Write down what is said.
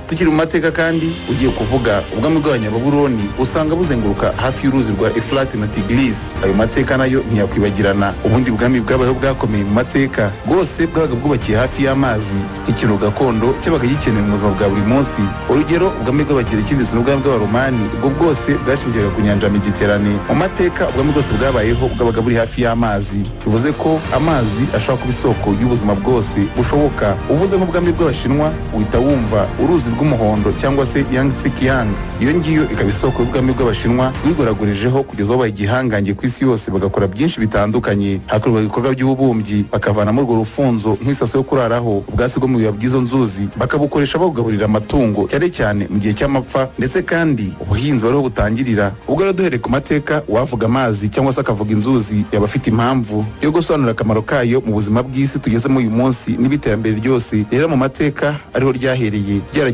Tukiri mu mateka kandi ugiye kuvuga ubwami bw'Abanyababuloni usanga buzenguruka hafi y'uruzi rwa Efurati na Tigris. Ayo mateka nayo ntiyakwibagirana. Ubundi bwami bwabayeho bwakomeye mu mateka bwose bwabaga bwubakiye hafi y'amazi. Ikintu gakondo cyabaga gikenewe mu buzima bwa buri munsi. Urugero ubwami bw'Abagereki ndetse n'ubwami bw'Abaromani ubwo bwose bwashingiraga ku nyanja Mediterane. Mu mateka ubwami bwose bwabayeho bwabaga buri hafi y'amazi. Bivuze ko amazi ashobora kuba isoko y'ubuzima bwose bushoboka. Uvuze nk'ubwami bw'Abashinwa uhita wumva uruzi rw'umuhondo cyangwa se Yangtze Kiang. Iyo ngiyo ikaba isoko y'ubwami bw'Abashinwa bwigoragurijeho kugeza aho babaye igihangange ku isi yose, bagakora byinshi bitandukanye. Hakorwa ibikorwa by'ububumbyi, bakavanamo urwo rufunzo nk'isaso yo kuraraho, ubwatsi bwo mu biba by'izo nzuzi bakabukoresha babugaburira amatungo cyane cyane mu gihe cy'amapfa, ndetse kandi ubuhinzi wariho butangirira. Ubwo rero duhereye ku mateka, wavuga amazi cyangwa se akavuga inzuzi yaba afite impamvu yo gusobanura akamaro kayo mu buzima bw'isi tugezemo uyu munsi n'ibiterambere ryose rero mu mateka ariho ryahereye ryaragiye